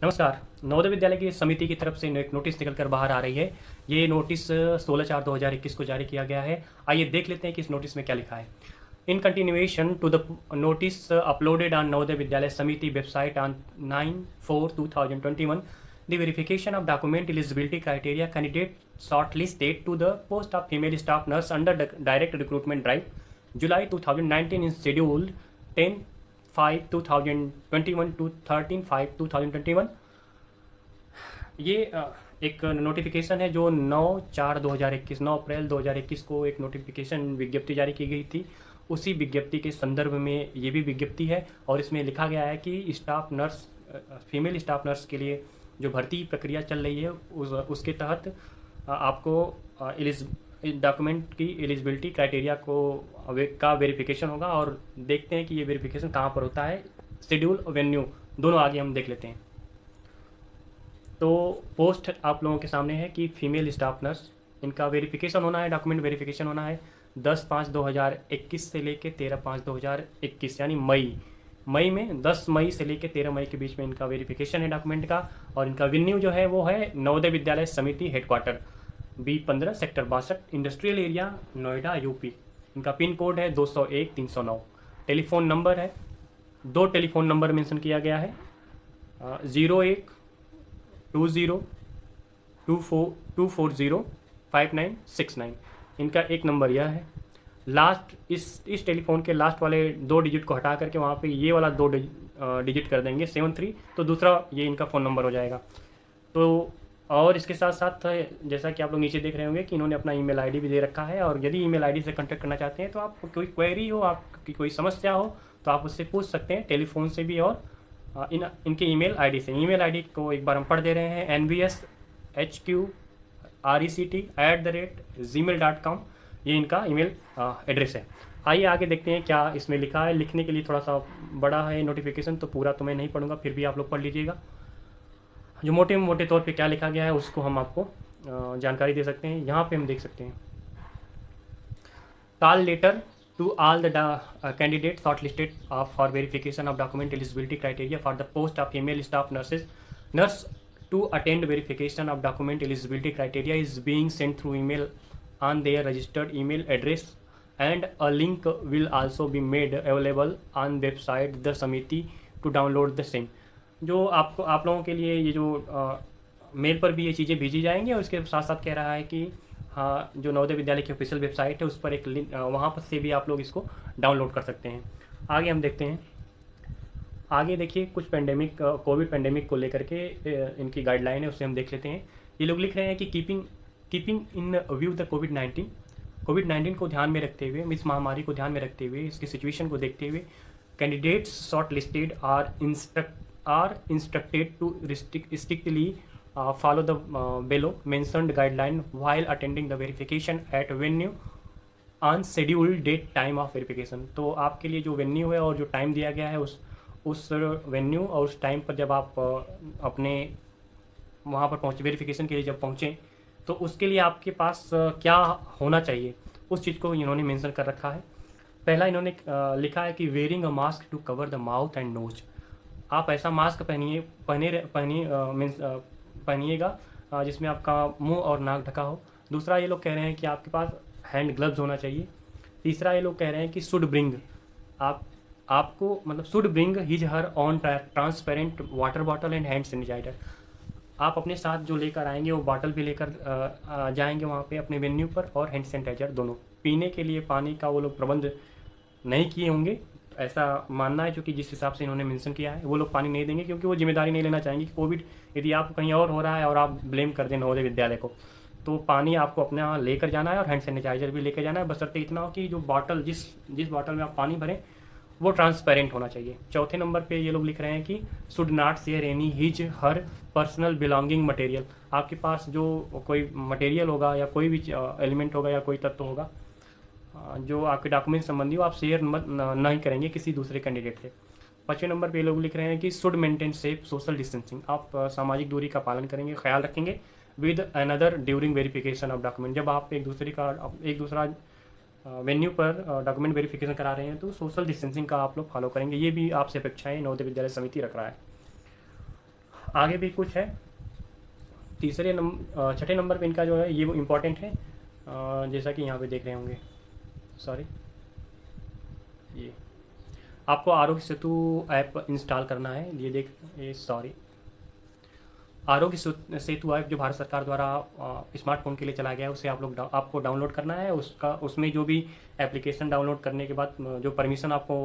नमस्कार। नवोदय विद्यालय की समिति की तरफ से एक नोटिस निकल कर बाहर आ रही है। ये नोटिस 16/4/2021 को जारी किया गया है। आइए देख लेते हैं कि इस नोटिस में क्या लिखा है। In continuation to the notice uploaded on Navodaya Vidyalaya Samiti website on 9/4/2021, the verification of document eligibility criteria candidate shortlisted to the post of female staff nurse under the direct recruitment drive July 2019 is scheduled 10/5/2021 to 13/5/2021। ये एक notification है जो 9/4/2021 9 अप्रैल 2021 को एक notification विज्ञप्ति जारी की गई थी। उसी विज्ञप्ति के संदर्भ में ये भी विज्ञप्ति है और इसमें लिखा गया है कि staff nurse female staff nurse के लिए जो भर्ती प्रक्रिया चल रही है उसके तहत आपको डॉक्यूमेंट की एलिजिबिलिटी क्राइटेरिया का वेरिफिकेशन होगा। और देखते हैं कि ये वेरिफिकेशन कहाँ पर होता है। शेड्यूल वेन्यू दोनों आगे हम देख लेते हैं। तो पोस्ट आप लोगों के सामने है कि फीमेल स्टाफ नर्स इनका वेरिफिकेशन होना है, डॉक्यूमेंट वेरिफिकेशन होना है 10/5/2021 से लेके 13/5/2021 यानी मई में 10 मई से लेकर 13 मई के बीच में इनका वेरिफिकेशन है डॉक्यूमेंट का। और इनका वेन्यू जो है वो है नवोदय विद्यालय समिति headquarter B15 sector 62 industrial area Noida UP. इनका पिन कोड है 201-309। टेलीफोन नंबर है, 2 टेलीफोन नंबर मेंशन किया गया है 0120242969। इनका एक नंबर यह है। लास्ट इस टेलीफोन के लास्ट वाले 2 डिजिट को हटा करके वहाँ पे ये वाला 2 डिजिट कर देंगे 73, तो दूसरा ये इनका फ़ोन नंबर हो जाएगा। तो और इसके साथ साथ जैसा कि आप लोग नीचे देख रहे होंगे कि इन्होंने अपना ईमेल आईडी भी दे रखा है। और यदि ईमेल आईडी से कांटेक्ट करना चाहते हैं तो आप कोई क्वेरी हो, आपकी कोई समस्या हो तो आप उससे पूछ सकते हैं टेलीफोन से भी। और इनके ईमेल आईडी से, ईमेल आईडी को एक बार हम पढ़ दे रहे हैं nvshqrect@gmail.com। ये इनका ईमेल एड्रेस है। आइए आगे देखते हैं क्या इसमें लिखा है। लिखने के लिए थोड़ा सा बड़ा है नोटिफिकेशन, तो पूरा तो मैं नहीं पढ़ूंगा, फिर भी आप लोग पढ़ लीजिएगा। जो मोटे मोटे तौर पे क्या लिखा गया है उसको हम आपको जानकारी दे सकते हैं। यहाँ पे हम देख सकते हैं call letter to all the candidates shortlisted for verification of document eligibility criteria for the post of female staff nurse to attend verification of document eligibility criteria is being sent through email on their registered email address, and a link will also be made available on website the samiti to download the same। जो आप लोगों के लिए ये जो mail पर भी ये चीज़ें भेजी जाएंगी। और इसके साथ साथ कह रहा है कि हाँ, जो नवोदय विद्यालय की ऑफिशियल वेबसाइट है उस पर एक लिंक, वहाँ पर से भी आप लोग इसको डाउनलोड कर सकते हैं। आगे हम देखते हैं। आगे देखिए कुछ कोविड पेंडेमिक को लेकर के इनकी गाइडलाइन है, उससे हम देख लेते हैं। ये लोग लिख रहे हैं कि कीपिंग इन व्यू द कोविड-19 को ध्यान में रखते हुए, इस महामारी को ध्यान में रखते हुए, इसकी सिचुएशन को देखते हुए candidates short listed are instructed to strictly follow the below mentioned guideline while attending the verification at venue on scheduled date time of verification। तो आपके लिए जो वेन्यू है और जो टाइम दिया गया है उस वेन्यू और उस टाइम पर जब आप अपने वहाँ पर पहुँचे, वेरिफिकेशन के लिए जब पहुँचें, तो उसके लिए आपके पास क्या होना चाहिए उस चीज़ को इन्होंने मेंशन कर रखा है। पहला इन्होंने लिखा है कि wearing a mask to cover the mouth and nose. आप ऐसा मास्क पहनिएगा जिसमें आपका मुंह और नाक ढका हो। दूसरा ये लोग कह रहे हैं कि आपके पास हैंड ग्लव्स होना चाहिए। तीसरा ये लोग कह रहे हैं कि should bring should bring his her on transparent water bottle and hand sanitiser. आप अपने साथ जो लेकर आएंगे वो बॉटल भी लेकर जाएंगे वहाँ पे अपने वेन्यू पर, और हैंड सैनिटाइजर दोनों। पीने के लिए पानी का वो लोग प्रबंध नहीं किए होंगे, ऐसा मानना है, क्योंकि जिस हिसाब से इन्होंने मेंशन किया है वो लोग पानी नहीं देंगे, क्योंकि वो जिम्मेदारी नहीं लेना चाहेंगे कि कोविड यदि आप कहीं और हो रहा है और आप ब्लेम कर दें नवोदय विद्यालय को, तो पानी आपको अपने यहाँ लेकर जाना है और हैंड सैनिटाइजर भी लेकर जाना है। बशर्ते इतना हो कि जो बॉटल जिस बॉटल में आप पानी भरें वो ट्रांसपेरेंट होना चाहिए। चौथे नंबर पे ये लोग लिख रहे हैं कि should not share any his her personal belonging material. आपके पास जो कोई मटेरियल होगा या कोई भी एलिमेंट होगा या कोई तत्व होगा जो आपके डॉक्यूमेंट संबंधी हो, आप शेयर नहीं करेंगे किसी दूसरे कैंडिडेट से। 5वें नंबर पे लोग लिख रहे हैं कि should maintain safe social distancing. आप सामाजिक दूरी का पालन करेंगे, ख्याल रखेंगे with another during verification of document. जब आप एक दूसरा वेन्यू पर डॉक्यूमेंट वेरिफिकेशन करा रहे हैं तो सोशल डिस्टेंसिंग का आप लोग फॉलो करेंगे। ये भी आपसे अपेक्षाएं नवोदय विद्यालय समिति रख रहा है। आगे भी कुछ है। छठे नंबर पे इनका जो है ये वो इम्पोर्टेंट है, जैसा कि यहाँ पे देख रहे होंगे, सॉरी, ये आपको आरोग्य सेतु ऐप इंस्टॉल करना है। ये सॉरी, आरोग्य सेतु ऐप जो भारत सरकार द्वारा स्मार्टफोन के लिए चलाया गया है, उसे आपको डाउनलोड करना है। उसमें जो भी एप्लीकेशन डाउनलोड करने के बाद जो परमिशन आपको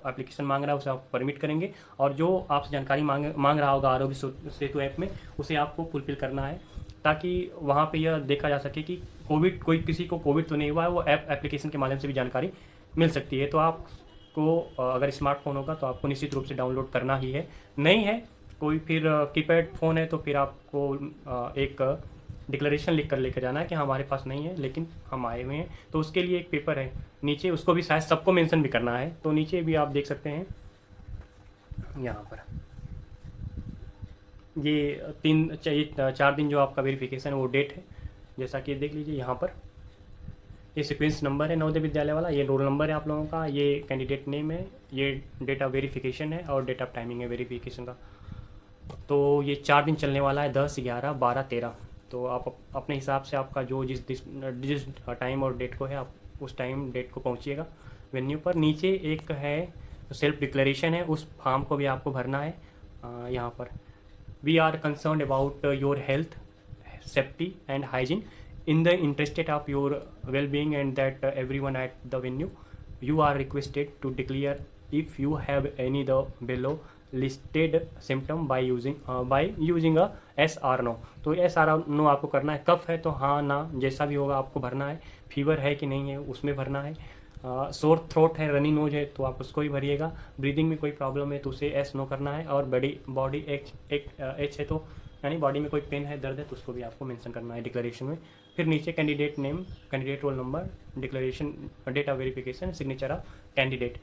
एप्लीकेशन मांग रहा है उसे आप परमिट करेंगे, और जो आपसे जानकारी मांग रहा होगा आरोग्य सेतु ऐप में, उसे आपको फुलफिल करना है, ताकि वहाँ पे यह देखा जा सके कि किसी को कोविड तो नहीं हुआ है। वो एप्लीकेशन के माध्यम से भी जानकारी मिल सकती है। तो आपको अगर स्मार्टफोन होगा तो आपको निश्चित रूप से डाउनलोड करना ही है। नहीं है कोई, फिर कीपैड फ़ोन है तो फिर आपको एक डिक्लेरेशन लिख कर लेकर जाना है कि हमारे पास नहीं है लेकिन हम आए हुए हैं। तो उसके लिए एक पेपर है नीचे, उसको भी शायद सबको मेंशन भी करना है। तो नीचे भी आप देख सकते हैं यहाँ पर, ये 4 दिन जो आपका वेरिफिकेशन है वो डेट है, जैसा कि देख लीजिए यहाँ पर। ये सीक्वेंस नंबर है नवोदय विद्यालय वाला, ये रोल नंबर है आप लोगों का, ये कैंडिडेट नेम है, ये डेट ऑफ वेरिफिकेशन है और डेट ऑफ टाइमिंग है वेरिफिकेशन का। तो ये 4 दिन चलने वाला है, 10, 11, 12, 13। तो आप अपने हिसाब से आपका जो जिस टाइम और डेट को है, आप उस टाइम डेट को पहुँचिएगा वेन्यू पर। नीचे एक है सेल्फ डिक्लेरेशन है, उस फॉर्म को भी आपको भरना है। यहाँ पर we are concern about your health, safety and hygiene in the interested of your well-being and that everyone at the venue, you are requested to declare if you have any the below listed symptom by using a yes or no। तो yes or no आपको करना है। कफ है तो हाँ ना जैसा भी होगा आपको भरना है। फीवर है कि नहीं है उसमें भरना है। सोर थ्रोट है, रनी नोज है तो आप उसको ही भरिएगा। ब्रीदिंग में कोई प्रॉब्लम है तो उसे एस नो करना है। और बॉडी एच है तो यानी बॉडी में कोई पेन है, दर्द है तो उसको भी आपको मेंशन करना है डिक्लेरेशन में। फिर नीचे candidate name, candidate roll number, declaration, date of verification, signature of candidate,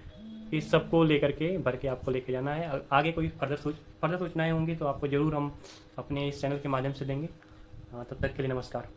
इस सबको लेकर के भर के आपको लेके जाना है। आगे कोई फर्दर सूचनाएं होंगी तो आपको ज़रूर हम अपने इस चैनल के माध्यम से देंगे। तब तक के लिए नमस्कार।